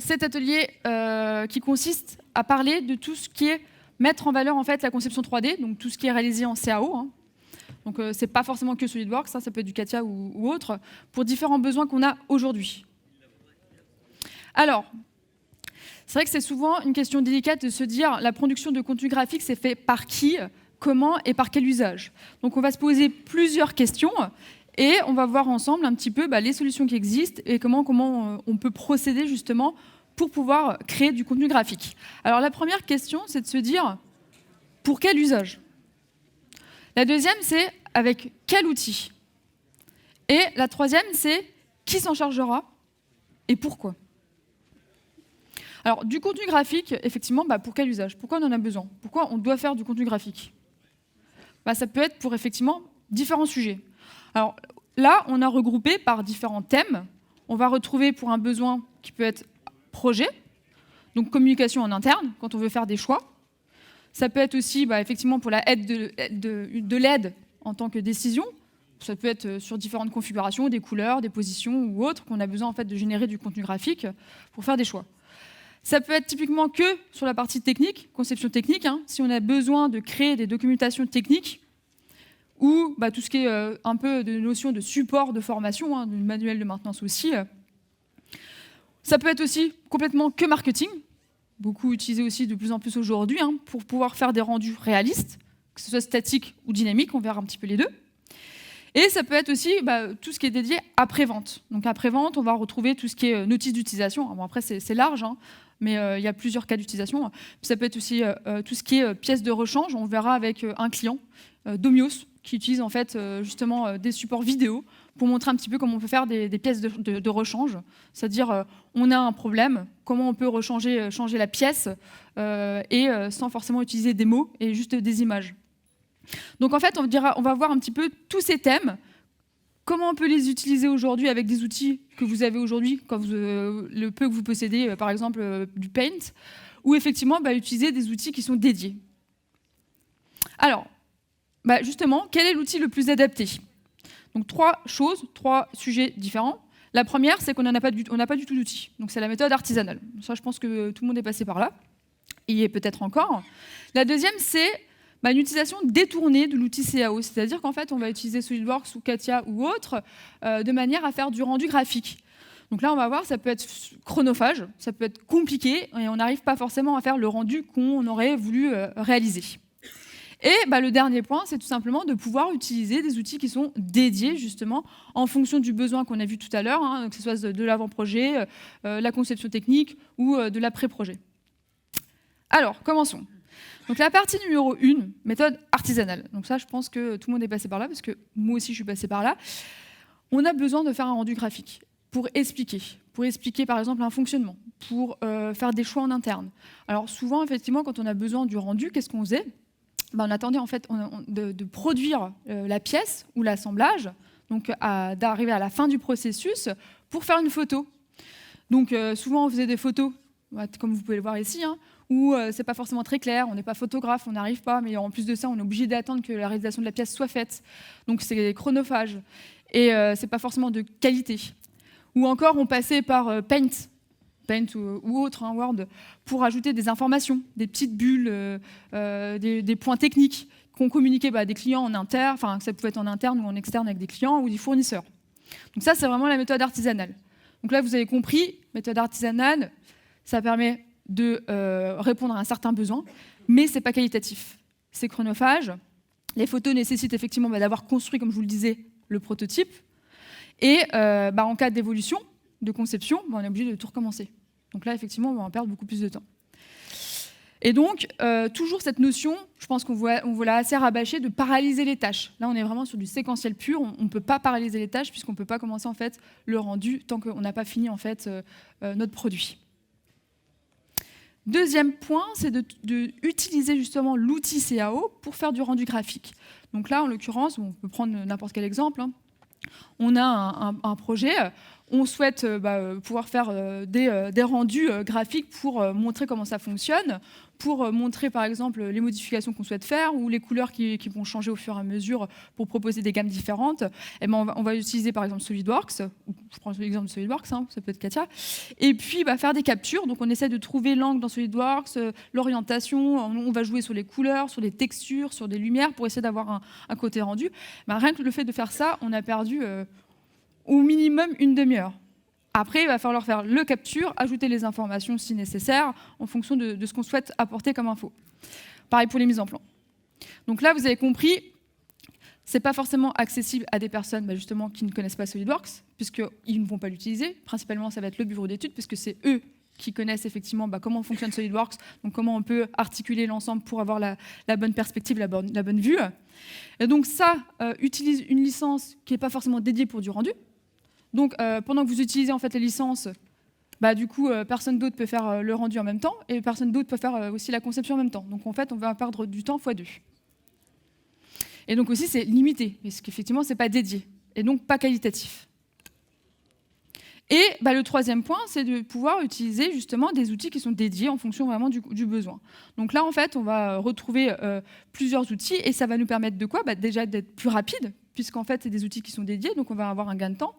cet atelier qui consiste à parler de tout ce qui est mettre en valeur en fait la conception 3D, donc tout ce qui est réalisé en CAO. Hein. Donc c'est pas forcément que SolidWorks, ça peut être du CATIA ou autre, pour différents besoins qu'on a aujourd'hui. Alors, c'est vrai que c'est souvent une question délicate de se dire la production de contenu graphique, c'est fait par qui, comment et par quel usage. Donc on va se poser plusieurs questions et on va voir ensemble un petit peu les solutions qui existent et comment on peut procéder justement pour pouvoir créer du contenu graphique. Alors la première question, c'est de se dire pour quel usage ? La deuxième, c'est avec quel outil ? Et la troisième, c'est qui s'en chargera et pourquoi ? Alors, du contenu graphique, effectivement, pour quel usage ? Pourquoi on en a besoin ? Pourquoi on doit faire du contenu graphique ? Ça peut être pour, effectivement, différents sujets. Alors là, on a regroupé par différents thèmes. On va retrouver pour un besoin qui peut être projet, donc communication en interne, quand on veut faire des choix. Ça peut être aussi, effectivement, pour la aide de l'aide en tant que décision. Ça peut être sur différentes configurations, des couleurs, des positions ou autres, qu'on a besoin en fait, de générer du contenu graphique pour faire des choix. Ça peut être typiquement que sur la partie technique, conception technique, hein, si on a besoin de créer des documentations techniques ou tout ce qui est un peu de notion de support de formation, hein, de manuel de maintenance aussi. Ça peut être aussi complètement que marketing, beaucoup utilisé aussi de plus en plus aujourd'hui, hein, pour pouvoir faire des rendus réalistes, que ce soit statique ou dynamique, on verra un petit peu les deux. Et ça peut être aussi tout ce qui est dédié après-vente. Donc après-vente, on va retrouver tout ce qui est notice d'utilisation. Bon, après, c'est large, hein, mais il y a plusieurs cas d'utilisation. Ça peut être aussi tout ce qui est pièces de rechange. On verra avec un client, Domios, qui utilise en fait justement des supports vidéo pour montrer un petit peu comment on peut faire des pièces de rechange. C'est-à-dire, on a un problème, comment on peut changer la pièce sans forcément utiliser des mots et juste des images. Donc en fait, on va voir un petit peu tous ces thèmes, comment on peut les utiliser aujourd'hui avec des outils que vous avez aujourd'hui, le peu que vous possédez, par exemple du Paint, ou effectivement utiliser des outils qui sont dédiés. Alors, justement, quel est l'outil le plus adapté ? Donc trois sujets différents. La première, c'est qu'on n'a pas du tout d'outil. Donc c'est la méthode artisanale. Ça, je pense que tout le monde est passé par là. Il y est peut-être encore. La deuxième, c'est une utilisation détournée de l'outil CAO, c'est-à-dire qu'en fait, on va utiliser SolidWorks ou CATIA ou autre de manière à faire du rendu graphique. Donc là, on va voir, ça peut être chronophage, ça peut être compliqué, et on n'arrive pas forcément à faire le rendu qu'on aurait voulu réaliser. Et le dernier point, c'est tout simplement de pouvoir utiliser des outils qui sont dédiés, justement, en fonction du besoin qu'on a vu tout à l'heure, hein, que ce soit de l'avant-projet, la conception technique ou de l'après-projet. Alors, commençons. Donc la partie numéro 1, méthode artisanale. Donc ça, je pense que tout le monde est passé par là, parce que moi aussi, je suis passé par là. On a besoin de faire un rendu graphique pour expliquer par exemple un fonctionnement, pour faire des choix en interne. Alors souvent, effectivement, quand on a besoin du rendu, qu'est-ce qu'on faisait ? On attendait en fait de produire la pièce ou l'assemblage, donc d'arriver à la fin du processus pour faire une photo. Donc souvent, on faisait des photos, comme vous pouvez le voir ici, hein, où c'est pas forcément très clair, on n'est pas photographe, on n'arrive pas, mais en plus de ça, on est obligé d'attendre que la réalisation de la pièce soit faite. Donc c'est chronophage et c'est pas forcément de qualité. Ou encore, on passait par Paint ou autre, hein, Word, pour ajouter des informations, des petites bulles, des points techniques qu'on communiquait à des clients en interne, enfin ça pouvait être en interne ou en externe avec des clients ou des fournisseurs. Donc ça, c'est vraiment la méthode artisanale. Donc là, vous avez compris, méthode artisanale, ça permet de répondre à un certain besoin, mais ce n'est pas qualitatif. C'est chronophage. Les photos nécessitent effectivement d'avoir construit, comme je vous le disais, le prototype. Et en cas d'évolution, de conception, on est obligé de tout recommencer. Donc là, effectivement, on va en perdre beaucoup plus de temps. Et donc, toujours cette notion, je pense qu'on l'a assez rabâché, de paralyser les tâches. Là, on est vraiment sur du séquentiel pur. On ne peut pas paralyser les tâches puisqu'on ne peut pas commencer en fait, le rendu tant qu'on n'a pas fini en fait, notre produit. Deuxième point, c'est d'utiliser justement l'outil CAO pour faire du rendu graphique. Donc là, en l'occurrence, on peut prendre n'importe quel exemple. Hein. On a un projet, on souhaite pouvoir faire des rendus graphiques pour montrer comment ça fonctionne, pour montrer par exemple les modifications qu'on souhaite faire ou les couleurs qui vont changer au fur et à mesure pour proposer des gammes différentes, et ben on va utiliser par exemple SolidWorks, je prends l'exemple de SolidWorks, hein, ça peut être Katia, et puis faire des captures. Donc on essaie de trouver l'angle dans SolidWorks, l'orientation, on va jouer sur les couleurs, sur les textures, sur des lumières pour essayer d'avoir un côté rendu. Ben, rien que le fait de faire ça, on a perdu au minimum une demi-heure. Après, il va falloir faire le capture, ajouter les informations si nécessaire, en fonction de ce qu'on souhaite apporter comme info. Pareil pour les mises en plan. Donc là, vous avez compris, ce n'est pas forcément accessible à des personnes justement qui ne connaissent pas SolidWorks, puisqu'ils ne vont pas l'utiliser. Principalement, ça va être le bureau d'études, puisque c'est eux qui connaissent effectivement comment fonctionne SolidWorks, donc comment on peut articuler l'ensemble pour avoir la bonne perspective, la bonne vue. Et donc ça utilise une licence qui n'est pas forcément dédiée pour du rendu. Donc, pendant que vous utilisez en fait les licences, du coup, personne d'autre peut faire le rendu en même temps, et personne d'autre peut faire aussi la conception en même temps. Donc, en fait, on va perdre du temps x2. Et donc aussi, c'est limité, parce qu'effectivement, c'est pas dédié, et donc pas qualitatif. Et le troisième point, c'est de pouvoir utiliser justement des outils qui sont dédiés en fonction vraiment du besoin. Donc là, en fait, on va retrouver plusieurs outils, et ça va nous permettre de quoi ? Déjà d'être plus rapide, puisqu'en fait, c'est des outils qui sont dédiés, donc on va avoir un gain de temps.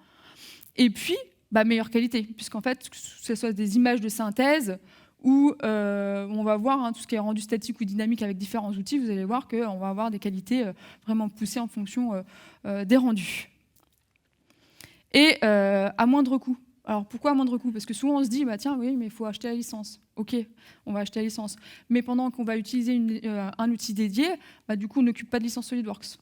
Et puis, meilleure qualité, puisqu'en fait, que ce soit des images de synthèse ou on va voir tout ce qui est rendu statique ou dynamique avec différents outils, vous allez voir qu'on va avoir des qualités vraiment poussées en fonction des rendus. Et à moindre coût. Alors pourquoi à moindre coût ? Parce que souvent on se dit, tiens, oui, mais il faut acheter la licence. Ok, on va acheter la licence. Mais pendant qu'on va utiliser un outil dédié, du coup, on n'occupe pas de licence SolidWorks.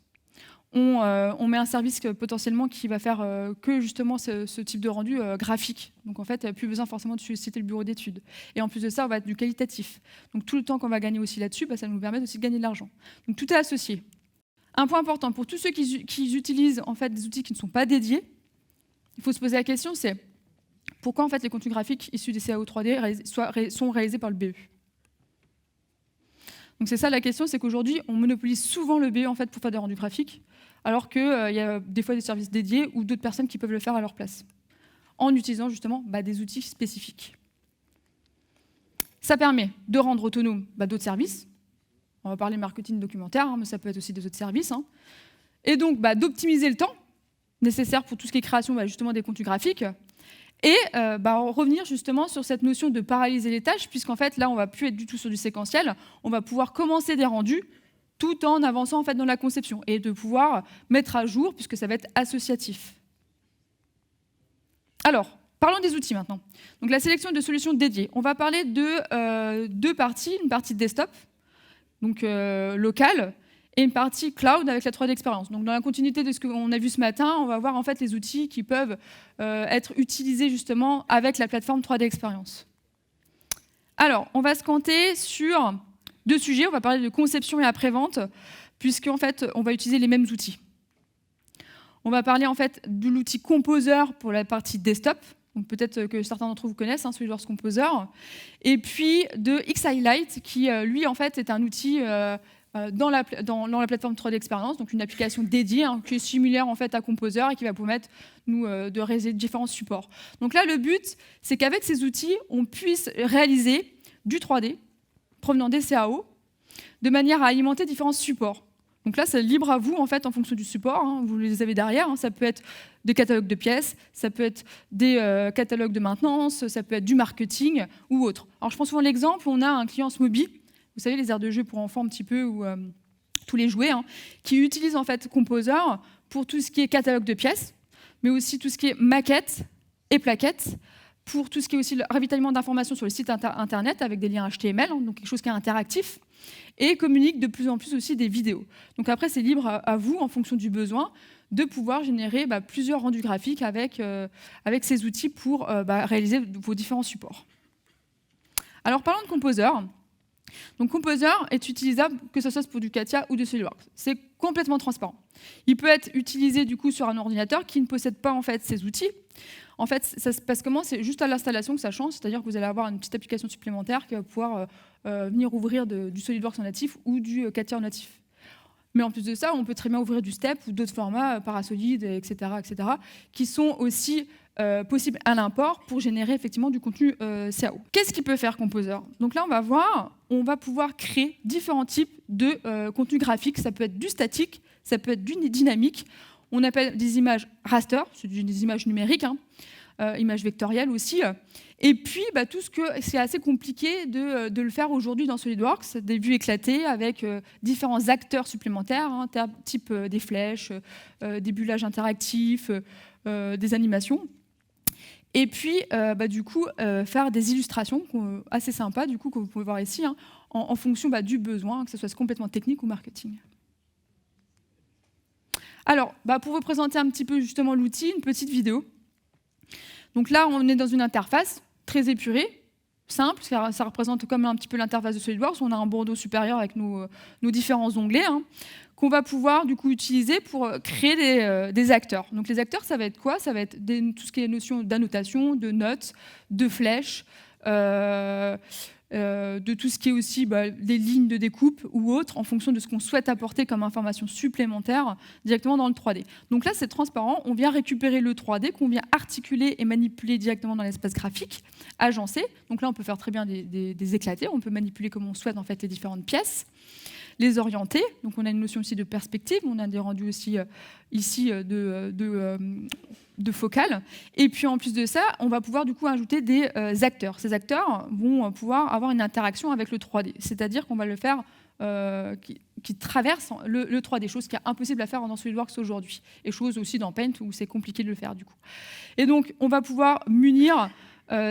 On met un service potentiellement qui va faire que justement ce type de rendu graphique. Donc en fait, il n'y a plus besoin forcément de solliciter le bureau d'études. Et en plus de ça, on va être du qualitatif. Donc tout le temps qu'on va gagner aussi là-dessus, ça nous permet aussi de gagner de l'argent. Donc tout est associé. Un point important, pour tous ceux qui utilisent en fait des outils qui ne sont pas dédiés, il faut se poser la question, c'est pourquoi en fait les contenus graphiques issus des CAO 3D sont réalisés par le BE. Donc c'est ça la question, c'est qu'aujourd'hui, on monopolise souvent le BE en fait, pour faire des rendus graphiques, alors qu'il y a des fois des services dédiés ou d'autres personnes qui peuvent le faire à leur place, en utilisant justement des outils spécifiques. Ça permet de rendre autonome d'autres services. On va parler marketing documentaire, mais ça peut être aussi des autres services. Et donc d'optimiser le temps nécessaire pour tout ce qui est création justement des contenus graphiques. Et revenir justement sur cette notion de paralyser les tâches, puisqu'en fait, là, on ne va plus être du tout sur du séquentiel, on va pouvoir commencer des rendus tout en avançant en fait, dans la conception, et de pouvoir mettre à jour, puisque ça va être associatif. Alors, parlons des outils maintenant. Donc, la sélection de solutions dédiées. On va parler de deux parties, une partie desktop, donc locale, et une partie cloud avec la 3D Experience. Donc dans la continuité de ce qu'on a vu ce matin, on va voir en fait les outils qui peuvent être utilisés justement avec la plateforme 3D Experience. Alors, on va se canter sur deux sujets. On va parler de conception et après-vente, puisqu'en fait, on va utiliser les mêmes outils. On va parler en fait de l'outil Composer pour la partie desktop. Donc peut-être que certains d'entre vous connaissent, SolidWorks Composer. Et puis de X-Highlight, qui lui en fait est un outil dans la plateforme 3D Experience, donc une application dédiée qui est similaire en fait à Composer et qui va permettre de réaliser différents supports. Donc là, le but, c'est qu'avec ces outils, on puisse réaliser du 3D provenant des CAO de manière à alimenter différents supports. Donc là, c'est libre à vous en fait en fonction du support. Vous les avez derrière. Ça peut être des catalogues de pièces, ça peut être des catalogues de maintenance, ça peut être du marketing ou autre. Alors je prends souvent l'exemple, on a un client Smoby. Vous savez, les aires de jeu pour enfants un petit peu, ou tous les jouets, qui utilisent en fait Composer pour tout ce qui est catalogue de pièces, mais aussi tout ce qui est maquettes et plaquettes, pour tout ce qui est aussi le ravitaillement d'informations sur le site internet avec des liens HTML, donc quelque chose qui est interactif, et communique de plus en plus aussi des vidéos. Donc après, c'est libre à vous, en fonction du besoin, de pouvoir générer plusieurs rendus graphiques avec ces outils pour réaliser vos différents supports. Alors parlons de Composer. Donc Composer est utilisable que ce soit pour du Katia ou de SolidWorks. C'est complètement transparent. Il peut être utilisé du coup sur un ordinateur qui ne possède pas en fait ces outils. En fait, ça se passe comment ? C'est juste à l'installation que ça change, c'est-à-dire que vous allez avoir une petite application supplémentaire qui va pouvoir venir ouvrir du SolidWorks en natif ou du Katia en natif. Mais en plus de ça, on peut très bien ouvrir du STEP ou d'autres formats, Parasolid, etc., qui sont aussi possible à l'import pour générer effectivement du contenu CAO. Qu'est-ce qu'il peut faire Composer? Donc là, on va pouvoir créer différents types de contenu graphique. Ça peut être du statique, ça peut être du dynamique. On appelle des images raster, c'est des images numériques, images vectorielles aussi. Et puis, tout ce que c'est assez compliqué de le faire aujourd'hui dans SolidWorks, des vues éclatées avec différents acteurs supplémentaires, type des flèches, des bullages interactifs, des animations. Et puis, du coup, faire des illustrations assez sympas, du coup, que vous pouvez voir ici, en fonction du besoin, que ce soit complètement technique ou marketing. Alors, pour vous présenter un petit peu justement l'outil, une petite vidéo. Donc là, on est dans une interface très épurée, simple, ça représente comme un petit peu l'interface de SolidWorks. On a un bandeau supérieur avec nos différents onglets, qu'on va pouvoir du coup utiliser pour créer des acteurs. Donc les acteurs, ça va être quoi? Ça va être tout ce qui est notion d'annotation, de notes, de flèches, de tout ce qui est aussi des lignes de découpe ou autres, en fonction de ce qu'on souhaite apporter comme information supplémentaire directement dans le 3D. Donc là, c'est transparent, on vient récupérer le 3D qu'on vient articuler et manipuler directement dans l'espace graphique, agencer. Donc là, on peut faire très bien des éclatés, on peut manipuler comme on souhaite en fait les différentes pièces, les orienter. Donc on a une notion aussi de perspective, on a des rendus aussi ici de focale. Et puis en plus de ça, on va pouvoir du coup ajouter des acteurs. Ces acteurs vont pouvoir avoir une interaction avec le 3D, c'est-à-dire qu'on va le faire qui traverse le 3D, chose qui est impossible à faire dans SolidWorks aujourd'hui, et chose aussi dans Paint où c'est compliqué de le faire du coup. Et donc on va pouvoir munir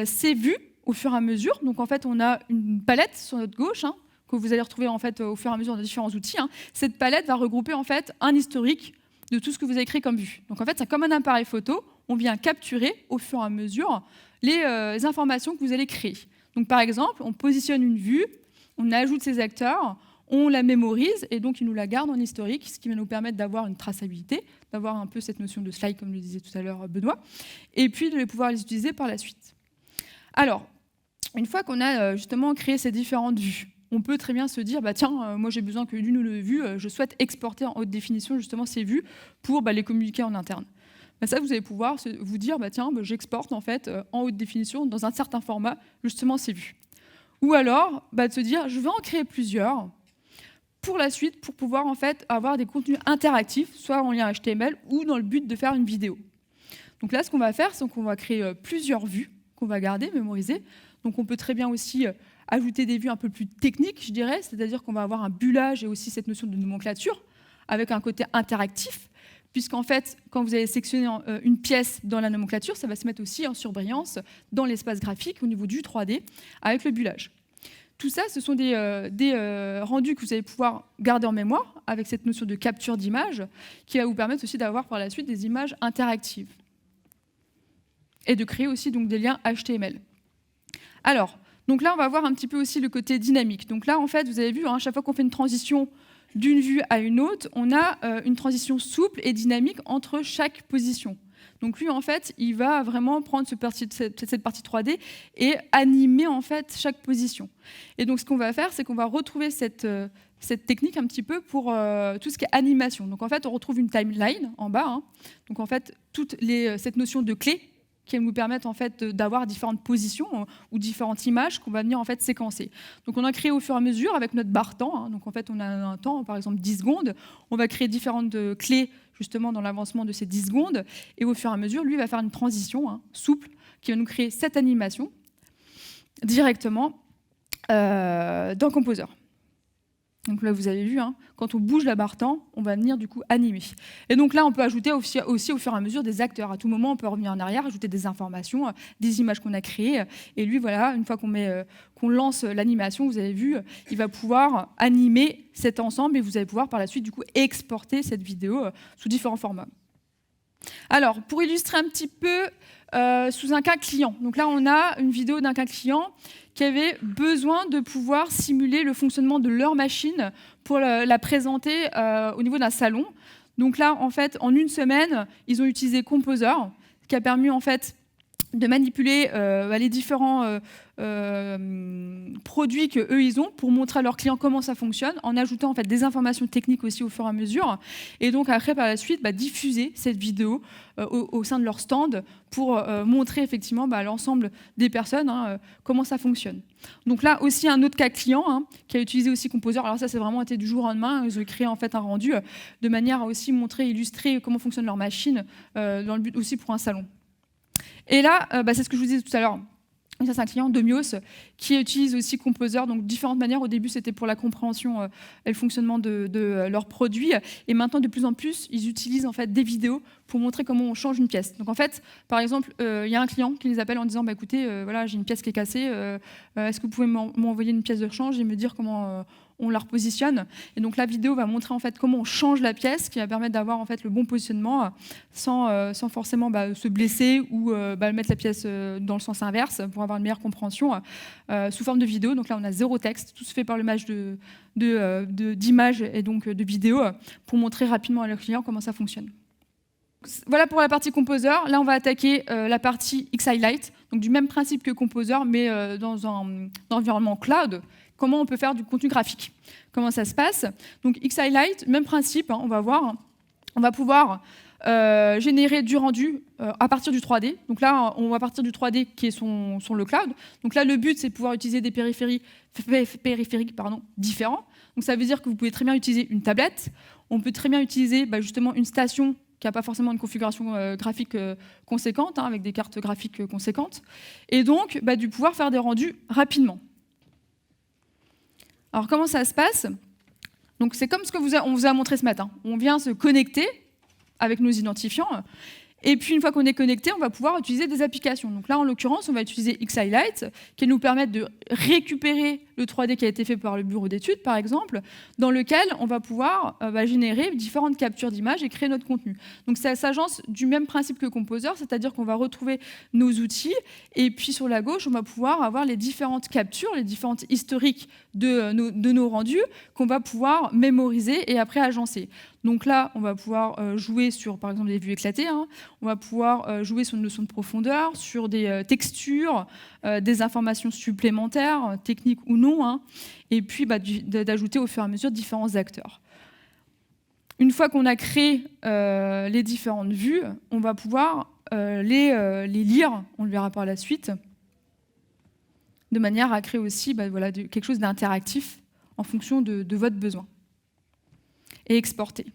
ces vues au fur et à mesure. Donc en fait, on a une palette sur notre gauche, que vous allez retrouver en fait au fur et à mesure de différents outils. Cette palette va regrouper en fait un historique de tout ce que vous avez créé comme vue. Donc en fait, c'est comme un appareil photo, on vient capturer au fur et à mesure les informations que vous allez créer. Donc par exemple, on positionne une vue, on ajoute ses acteurs, on la mémorise et donc il nous la garde en historique, ce qui va nous permettre d'avoir une traçabilité, d'avoir un peu cette notion de slide comme le disait tout à l'heure Benoît, et puis de pouvoir les utiliser par la suite. Alors, une fois qu'on a justement créé ces différentes vues, on peut très bien se dire, tiens, moi j'ai besoin que d'une ou deux vues, je souhaite exporter en haute définition justement ces vues pour les communiquer en interne. Ça, vous allez pouvoir vous dire, tiens, j'exporte en fait en haute définition dans un certain format justement ces vues. Ou alors, de se dire, je vais en créer plusieurs pour la suite, pour pouvoir en fait avoir des contenus interactifs, soit en lien HTML ou dans le but de faire une vidéo. Donc là, ce qu'on va faire, c'est qu'on va créer plusieurs vues qu'on va garder, mémoriser. Donc on peut très bien aussi ajouter des vues un peu plus techniques, je dirais, c'est-à-dire qu'on va avoir un bullage et aussi cette notion de nomenclature avec un côté interactif, puisqu'en fait, quand vous allez sectionner une pièce dans la nomenclature, ça va se mettre aussi en surbrillance dans l'espace graphique au niveau du 3D avec le bullage. Tout ça, ce sont des rendus que vous allez pouvoir garder en mémoire avec cette notion de capture d'image qui va vous permettre aussi d'avoir par la suite des images interactives et de créer aussi donc, des liens HTML. Alors, donc là, on va voir un petit peu aussi le côté dynamique. Donc là, en fait, vous avez vu, chaque fois qu'on fait une transition d'une vue à une autre, on a une transition souple et dynamique entre chaque position. Donc lui, en fait, il va vraiment prendre cette partie 3D et animer en fait chaque position. Et donc, ce qu'on va faire, c'est qu'on va retrouver cette technique un petit peu pour tout ce qui est animation. Donc en fait, on retrouve une timeline en bas. Donc en fait, cette notion de clé qui va nous permettre en fait d'avoir différentes positions ou différentes images qu'on va venir en fait séquencer. Donc on a créé au fur et à mesure avec notre barre temps. Donc en fait on a un temps, par exemple 10 secondes. On va créer différentes clés justement dans l'avancement de ces 10 secondes. Et au fur et à mesure, lui va faire une transition souple qui va nous créer cette animation directement dans Composer. Donc là, vous avez vu, quand on bouge la barre temps, on va venir du coup animer. Et donc là, on peut ajouter aussi au fur et à mesure des acteurs. À tout moment, on peut revenir en arrière, ajouter des informations, des images qu'on a créées. Et lui, voilà, une fois qu'on lance l'animation, vous avez vu, il va pouvoir animer cet ensemble et vous allez pouvoir par la suite du coup exporter cette vidéo sous différents formats. Alors, pour illustrer un petit peu sous un cas client. Donc là, on a une vidéo d'un cas client qui avait besoin de pouvoir simuler le fonctionnement de leur machine pour la présenter au niveau d'un salon. Donc là, en fait, en une semaine, ils ont utilisé Composer, qui a permis en fait de manipuler les différents produits qu'eux ils ont pour montrer à leurs clients comment ça fonctionne, en ajoutant en fait des informations techniques aussi au fur et à mesure, et donc après par la suite diffuser cette vidéo au sein de leur stand pour montrer effectivement à l'ensemble des personnes comment ça fonctionne. Donc là aussi un autre cas client qui a utilisé aussi Composer. Alors ça c'est vraiment été du jour au lendemain, ils ont créé en fait un rendu de manière à aussi montrer, illustrer comment fonctionne leur machine dans le but aussi pour un salon. Et là, c'est ce que je vous disais tout à l'heure. Ça, c'est un client Domios qui utilise aussi Composer, donc différentes manières. Au début, c'était pour la compréhension et le fonctionnement de leurs produits. Et maintenant, de plus en plus, ils utilisent en fait des vidéos pour montrer comment on change une pièce. Donc en fait, par exemple, il y a un client qui les appelle en disant écoutez, voilà, j'ai une pièce qui est cassée, est-ce que vous pouvez m'envoyer une pièce de rechange et me dire comment on la repositionne. Et donc la vidéo va montrer en fait comment on change la pièce, qui va permettre d'avoir en fait le bon positionnement sans forcément se blesser ou mettre la pièce dans le sens inverse pour avoir une meilleure compréhension sous forme de vidéo. Donc là on a 0 texte, tout se fait par le match d'images et donc de vidéos pour montrer rapidement à leurs clients comment ça fonctionne. Voilà pour la partie Composer. Là on va attaquer la partie X-Highlight, donc du même principe que Composer mais dans un environnement cloud. Comment on peut faire du contenu graphique. Comment ça se passe? Donc X-Highlight, même principe, on va voir. On va pouvoir générer du rendu à partir du 3D. Donc là, on va partir du 3D qui est sur le cloud. Donc là, le but, c'est de pouvoir utiliser des périphériques différents. Donc ça veut dire que vous pouvez très bien utiliser une tablette. On peut très bien utiliser justement une station qui n'a pas forcément une configuration graphique conséquente, avec des cartes graphiques conséquentes. Et donc, de pouvoir faire des rendus rapidement. Alors comment ça se passe? Donc c'est comme ce qu'on vous a montré ce matin. On vient se connecter avec nos identifiants. Et puis une fois qu'on est connecté, on va pouvoir utiliser des applications. Donc là, en l'occurrence, on va utiliser X-Highlight, qui nous permettre de récupérer le 3D qui a été fait par le bureau d'études, par exemple, dans lequel on va pouvoir générer différentes captures d'images et créer notre contenu. Donc ça s'agence du même principe que Composer, c'est-à-dire qu'on va retrouver nos outils, et puis sur la gauche, on va pouvoir avoir les différentes captures, les différentes historiques de nos rendus, qu'on va pouvoir mémoriser et après agencer. Donc là, on va pouvoir jouer sur, par exemple, des vues éclatées. On va pouvoir jouer sur une notion de profondeur, sur des textures, des informations supplémentaires, techniques ou non, et puis d'ajouter au fur et à mesure différents acteurs. Une fois qu'on a créé les différentes vues, on va pouvoir les lire, on le verra par la suite, de manière à créer aussi quelque chose d'interactif en fonction de votre besoin. Et exporter.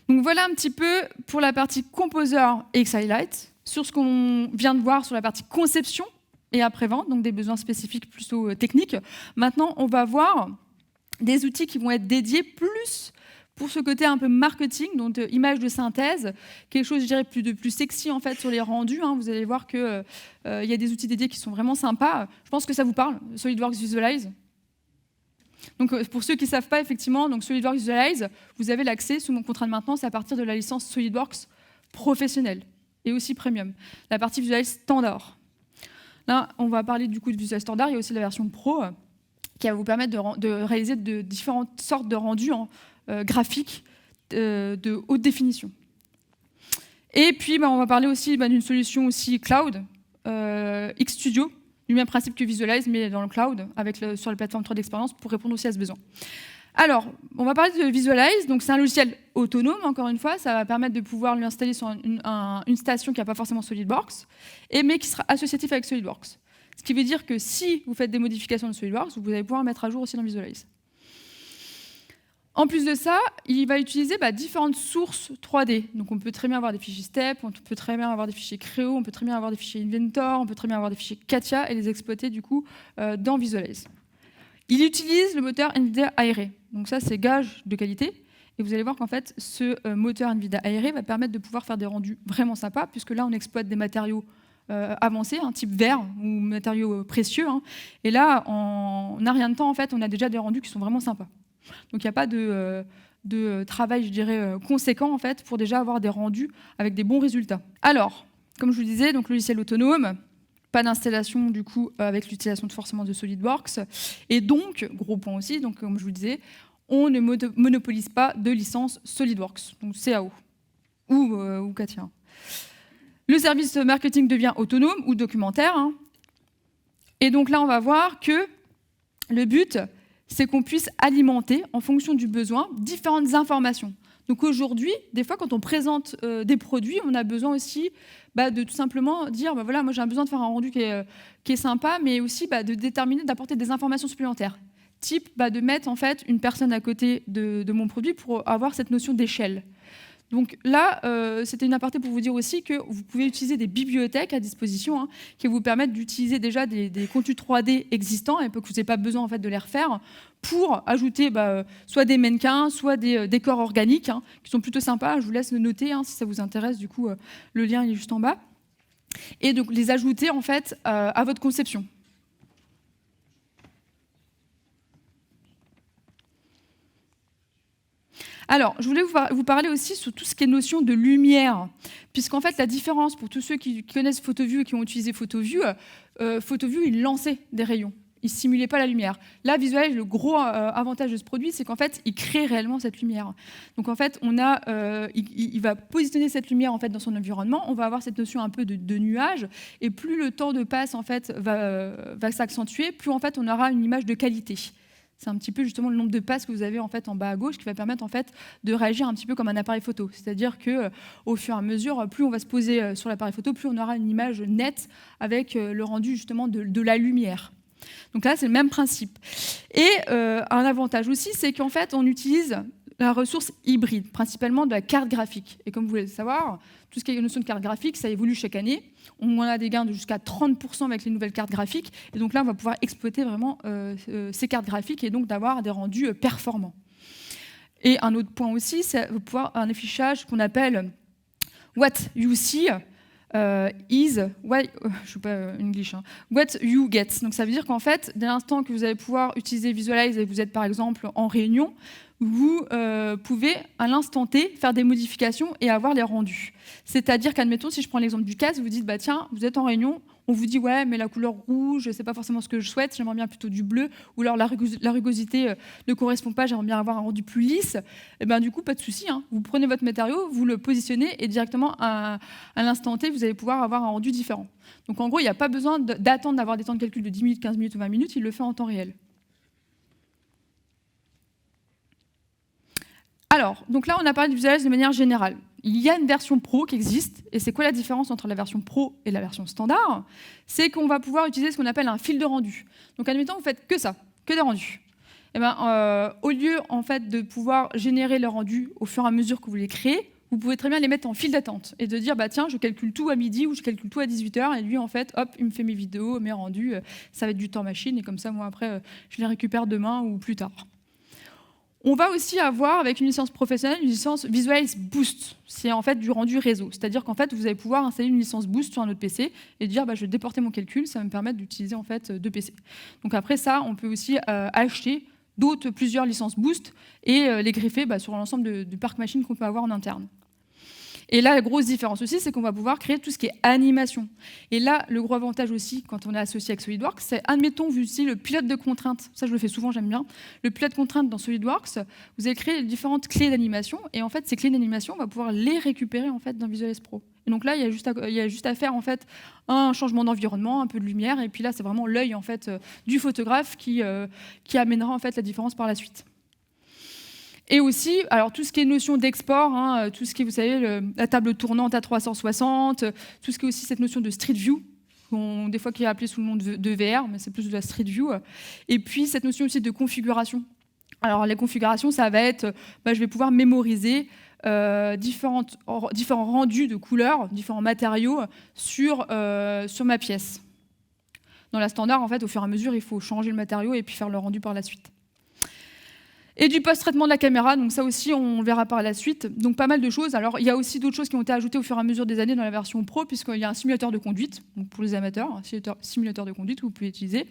Donc voilà un petit peu pour la partie Composer et X-Highlight, sur ce qu'on vient de voir sur la partie conception et après-vente, donc des besoins spécifiques plutôt techniques. Maintenant, on va voir des outils qui vont être dédiés plus pour ce côté un peu marketing, donc image de synthèse, quelque chose, je dirais, de plus sexy en fait sur les rendus. Vous allez voir qu'il y a des outils dédiés qui sont vraiment sympas. Je pense que ça vous parle, SolidWorks Visualize. Donc, pour ceux qui ne savent pas, effectivement, donc SolidWorks Visualize, vous avez l'accès sous mon contrat de maintenance à partir de la licence SolidWorks professionnelle et aussi premium. La partie Visualize standard. Là, on va parler du coup de Visualize standard. Il y a aussi la version pro qui va vous permettre de réaliser de différentes sortes de rendus graphiques de haute définition. Et puis, on va parler aussi d'une solution aussi cloud, XStudio, du même principe que Visualize, mais dans le cloud, sur les plateformes 3D d'expérience, pour répondre aussi à ce besoin. Alors, on va parler de Visualize. Donc, c'est un logiciel autonome, encore une fois. Ça va permettre de pouvoir l'installer sur une station qui n'a pas forcément SolidWorks, mais qui sera associatif avec SolidWorks. Ce qui veut dire que si vous faites des modifications de SolidWorks, vous allez pouvoir mettre à jour aussi dans Visualize. En plus de ça, il va utiliser différentes sources 3D. Donc on peut très bien avoir des fichiers STEP, on peut très bien avoir des fichiers Creo, on peut très bien avoir des fichiers Inventor, on peut très bien avoir des fichiers Katia et les exploiter du coup dans Visualize. Il utilise le moteur NVIDIA Aero. Donc ça, c'est gage de qualité. Et vous allez voir qu'en fait, ce moteur NVIDIA Aero va permettre de pouvoir faire des rendus vraiment sympas, puisque là, on exploite des matériaux avancés, type verre ou matériaux précieux. Et là, en un rien de temps, en fait, on a déjà des rendus qui sont vraiment sympas. Donc il n'y a pas de travail, je dirais, conséquent en fait, pour déjà avoir des rendus avec des bons résultats. Alors, comme je vous disais, donc logiciel autonome, pas d'installation du coup avec l'utilisation de forcément de SolidWorks, et donc, gros point aussi, donc, comme je vous disais, on ne monopolise pas de licence SolidWorks, donc CAO, ou Katia. Le Le service marketing devient autonome ou documentaire. Hein. Et donc là, on va voir que le but, c'est qu'on puisse alimenter, en fonction du besoin, différentes informations. Donc aujourd'hui, des fois, quand on présente des produits, on a besoin aussi de tout simplement dire, voilà, moi j'ai besoin de faire un rendu qui est sympa, mais aussi de déterminer, d'apporter des informations supplémentaires. Type de mettre en fait une personne à côté de mon produit pour avoir cette notion d'échelle. Donc là, c'était une aparté pour vous dire aussi que vous pouvez utiliser des bibliothèques à disposition hein, qui vous permettent d'utiliser déjà des contenus 3D existants et que vous n'avez pas besoin en fait, de les refaire pour ajouter soit des mannequins, soit des décors organiques hein, qui sont plutôt sympas. Je vous laisse le noter hein, si ça vous intéresse. Du coup, le lien est juste en bas. Et donc les ajouter en fait à votre conception. Alors, je voulais vous parler aussi sur tout ce qui est notion de lumière, puisqu'en fait, la différence, pour tous ceux qui connaissent PhotoView et qui ont utilisé PhotoView, PhotoView, il lançait des rayons. Il ne simulait pas la lumière. Là, Visualize, le gros avantage de ce produit, c'est qu'en fait, il crée réellement cette lumière. Donc, en fait, il va positionner cette lumière en fait, dans son environnement. On va avoir cette notion un peu de nuage. Et plus le temps de passe en fait, va s'accentuer, plus en fait, on aura une image de qualité. C'est un petit peu justement le nombre de passes que vous avez en fait en bas à gauche qui va permettre en fait de réagir un petit peu comme un appareil photo. C'est-à-dire que au fur et à mesure, plus on va se poser sur l'appareil photo, plus on aura une image nette avec le rendu justement de la lumière. Donc là, c'est le même principe. Et un avantage aussi, c'est qu'en fait, on utilise la ressource hybride, principalement de la carte graphique. Et comme vous voulez le savoir, tout ce qui est notion de carte graphique, ça évolue chaque année. On a des gains de jusqu'à 30% avec les nouvelles cartes graphiques. Et donc là, on va pouvoir exploiter vraiment ces cartes graphiques et donc d'avoir des rendus performants. Et un autre point aussi, c'est pouvoir un affichage qu'on appelle What You See is what you get. Donc ça veut dire qu'en fait, dès l'instant que vous allez pouvoir utiliser Visualize et vous êtes par exemple en réunion, vous pouvez à l'instant T faire des modifications et avoir les rendus. C'est-à-dire qu'admettons, si je prends l'exemple du casque, vous dites tiens, vous êtes en réunion, on vous dit ouais, mais la couleur rouge, c'est pas forcément ce que je souhaite, j'aimerais bien plutôt du bleu, ou alors la rugosité ne correspond pas, j'aimerais bien avoir un rendu plus lisse. Et ben du coup, pas de souci, hein. Vous prenez votre matériau, vous le positionnez et directement à l'instant T, vous allez pouvoir avoir un rendu différent. Donc en gros, il n'y a pas besoin d'attendre d'avoir des temps de calcul de 10 minutes, 15 minutes ou 20 minutes, il le fait en temps réel. Alors, donc là, on a parlé de Visualize de manière générale. Il y a une version pro qui existe, et c'est quoi la différence entre la version pro et la version standard? C'est qu'on va pouvoir utiliser ce qu'on appelle un fil de rendu. Donc, admettons, vous faites que ça, que des rendus. Et au lieu en fait, de pouvoir générer les rendus au fur et à mesure que vous les créez, vous pouvez très bien les mettre en file d'attente et de dire tiens, je calcule tout à midi ou je calcule tout à 18h, et lui, en fait, hop, il me fait mes vidéos, mes rendus, ça va être du temps machine, et comme ça, moi, après, je les récupère demain ou plus tard. On va aussi avoir, avec une licence professionnelle, une licence Visualize Boost. C'est en fait du rendu réseau. C'est-à-dire qu'en fait, vous allez pouvoir installer une licence Boost sur un autre PC et dire je vais déporter mon calcul, ça va me permettre d'utiliser en fait deux PC. Donc après ça, on peut aussi acheter plusieurs licences Boost et les greffer sur l'ensemble du parc machine qu'on peut avoir en interne. Et là, la grosse différence aussi, c'est qu'on va pouvoir créer tout ce qui est animation. Et là, le gros avantage aussi, quand on est associé avec SolidWorks, c'est, admettons, vous utilisez le pilote de contraintes. Ça, je le fais souvent, j'aime bien. Le pilote de contraintes dans SolidWorks, vous allez créer différentes clés d'animation. Et en fait, ces clés d'animation, on va pouvoir les récupérer en fait, dans Visualize Pro. Et donc là, il y a juste à faire en fait, un changement d'environnement, un peu de lumière. Et puis là, c'est vraiment l'œil en fait, du photographe qui amènera en fait, la différence par la suite. Et aussi, alors tout ce qui est notion d'export, tout ce qui est, vous savez, la table tournante à 360, tout ce qui est aussi cette notion de Street View, des fois qui est appelée sous le nom de VR, mais c'est plus de la Street View. Et puis cette notion aussi de configuration. Alors les configurations, ça va être, je vais pouvoir mémoriser différents rendus de couleurs, différents matériaux sur ma pièce. Dans la standard, en fait, au fur et à mesure, il faut changer le matériau et puis faire le rendu par la suite. Et du post-traitement de la caméra, donc ça aussi on verra par la suite. Donc pas mal de choses. Alors il y a aussi d'autres choses qui ont été ajoutées au fur et à mesure des années dans la version Pro, puisqu'il y a un simulateur de conduite, donc pour les amateurs, un simulateur de conduite que vous pouvez utiliser,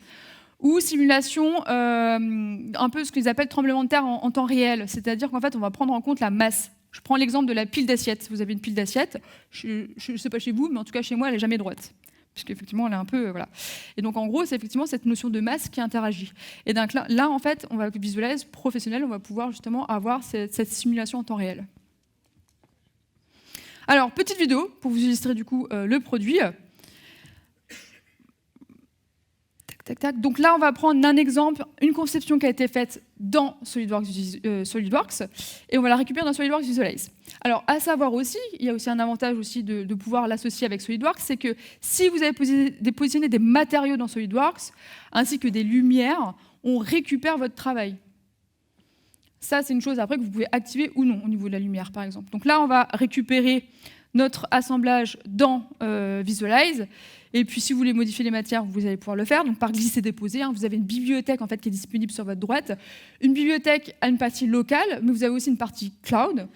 ou simulation, un peu ce qu'ils appellent tremblement de terre en temps réel, c'est-à-dire qu'en fait on va prendre en compte la masse. Je prends l'exemple de la pile d'assiettes. Vous avez une pile d'assiettes, je ne sais pas chez vous, mais en tout cas chez moi elle n'est jamais droite. Puisqu'effectivement, elle est un peu... voilà. Et donc, en gros, c'est effectivement cette notion de masse qui interagit. Et donc là, en fait, on va Visualize professionnel, on va pouvoir justement avoir cette simulation en temps réel. Alors, petite vidéo pour vous illustrer du coup le produit. Tac, tac, tac. Donc là, on va prendre un exemple, une conception qui a été faite dans SolidWorks et on va la récupérer dans SolidWorks Visualize. Alors, à savoir aussi, il y a aussi un avantage aussi de pouvoir l'associer avec SolidWorks, c'est que si vous avez positionné des matériaux dans SolidWorks, ainsi que des lumières, on récupère votre travail. Ça, c'est une chose après que vous pouvez activer ou non au niveau de la lumière, par exemple. Donc là, on va récupérer notre assemblage dans Visualize. Et puis, si vous voulez modifier les matières, vous allez pouvoir le faire. Donc, par glisser-déposer, vous avez une bibliothèque en fait, qui est disponible sur votre droite. Une bibliothèque a une partie locale, mais vous avez aussi une partie cloud.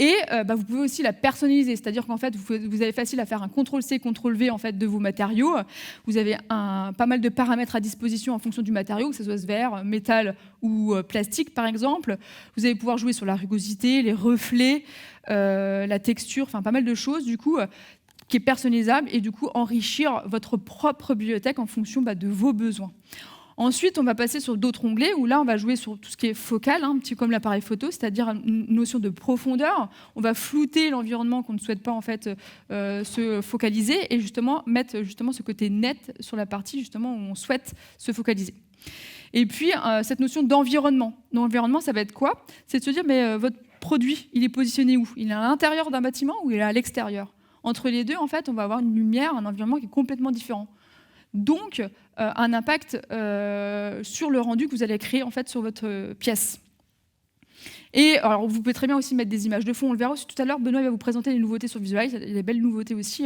Et vous pouvez aussi la personnaliser, c'est-à-dire qu'en fait, vous avez facile à faire un CTRL-C, CTRL-V en fait, de vos matériaux. Vous avez pas mal de paramètres à disposition en fonction du matériau, que ce soit verre, métal ou plastique, par exemple. Vous allez pouvoir jouer sur la rugosité, les reflets, la texture, enfin pas mal de choses, du coup, qui est personnalisable et du coup enrichir votre propre bibliothèque en fonction de vos besoins. Ensuite, on va passer sur d'autres onglets où là, on va jouer sur tout ce qui est focal, un petit peu comme l'appareil photo, c'est-à-dire une notion de profondeur. On va flouter l'environnement qu'on ne souhaite pas en fait se focaliser et justement mettre justement ce côté net sur la partie justement où on souhaite se focaliser. Et puis cette notion d'environnement. L'environnement, ça va être quoi? C'est de se dire mais votre produit, il est positionné où? Il est à l'intérieur d'un bâtiment ou il est à l'extérieur? Entre les deux, en fait, on va avoir une lumière, un environnement qui est complètement différent. Donc, un impact sur le rendu que vous allez créer en fait, sur votre pièce. Et alors, vous pouvez très bien aussi mettre des images de fond. On le verra aussi tout à l'heure. Benoît va vous présenter les nouveautés sur Visualize. Il y a des belles nouveautés aussi.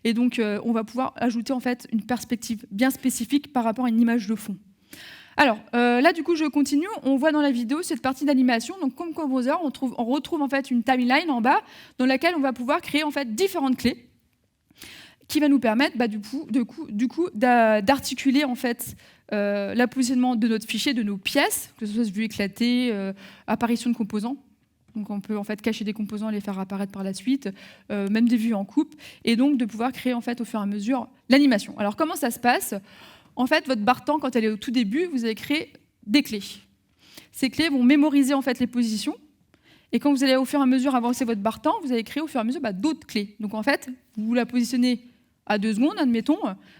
Et donc, on va pouvoir ajouter en fait, une perspective bien spécifique par rapport à une image de fond. Alors, là, du coup, je continue. On voit dans la vidéo cette partie d'animation. Donc, comme Composer, on retrouve en fait une timeline en bas dans laquelle on va pouvoir créer en fait différentes clés qui va nous permettre du coup d'articuler en fait l'appositionnement de notre fichier, de nos pièces, que ce soit vue éclatée, apparition de composants. Donc on peut en fait cacher des composants et les faire apparaître par la suite, même des vues en coupe, et donc de pouvoir créer en fait au fur et à mesure l'animation. Alors comment ça se passe? En fait, votre barre temps, quand elle est au tout début, vous allez créer des clés. Ces clés vont mémoriser en fait les positions. Et quand vous allez au fur et à mesure avancer votre barre temps, vous allez créer au fur et à mesure d'autres clés. Donc en fait, vous la positionnez à 2 secondes, admettons.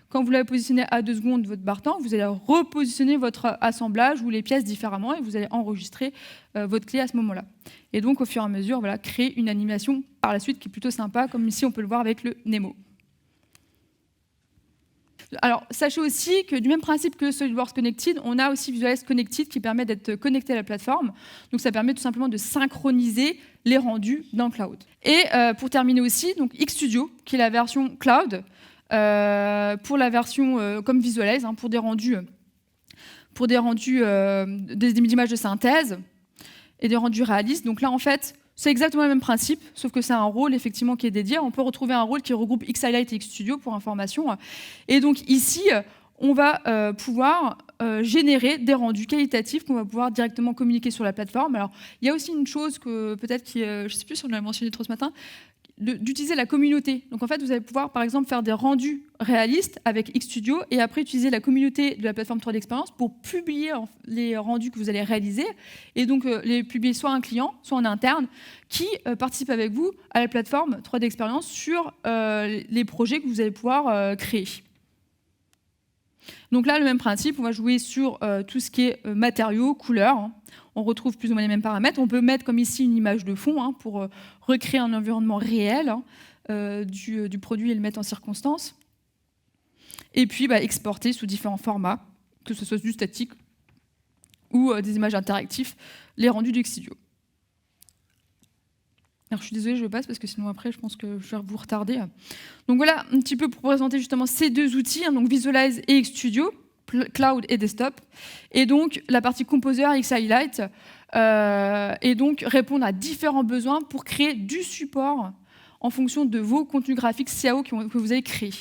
Quand vous la positionnez à 2 secondes, votre barre temps, vous allez repositionner votre assemblage ou les pièces différemment et vous allez enregistrer votre clé à ce moment-là. Et donc au fur et à mesure, voilà, créer une animation par la suite qui est plutôt sympa, comme ici on peut le voir avec le Nemo. Alors, sachez aussi que du même principe que SolidWorks Connected, on a aussi Visualize Connected qui permet d'être connecté à la plateforme. Donc, ça permet tout simplement de synchroniser les rendus dans le cloud. Et pour terminer aussi, donc XStudio, qui est la version cloud, pour la version comme Visualize, pour des rendus, des images de synthèse et des rendus réalistes. Donc là, en fait, c'est exactement le même principe, sauf que c'est un rôle effectivement qui est dédié. On peut retrouver un rôle qui regroupe X-Highlight et XStudio pour information. Et donc ici, on va pouvoir générer des rendus qualitatifs qu'on va pouvoir directement communiquer sur la plateforme. Alors, il y a aussi une chose que peut-être, je ne sais plus si on l'a mentionné trop ce matin, d'utiliser la communauté. Donc en fait, vous allez pouvoir par exemple faire des rendus réalistes avec XStudio et après utiliser la communauté de la plateforme 3D Experience pour publier les rendus que vous allez réaliser et donc les publier soit à un client, soit en interne qui participe avec vous à la plateforme 3D Experience sur les projets que vous allez pouvoir créer. Donc là, le même principe, on va jouer sur tout ce qui est matériaux, couleurs. On retrouve plus ou moins les mêmes paramètres. On peut mettre comme ici une image de fond pour recréer un environnement réel du produit et le mettre en circonstance. Et puis exporter sous différents formats, que ce soit du statique ou des images interactives, les rendus du XStudio. Alors, je suis désolée, je passe parce que sinon après, je pense que je vais vous retarder. Donc voilà, un petit peu pour présenter justement ces deux outils, donc Visualize et XStudio, Cloud et Desktop, et donc la partie Composer, X-Highlight, et donc répondre à différents besoins pour créer du support en fonction de vos contenus graphiques CAO que vous avez créés.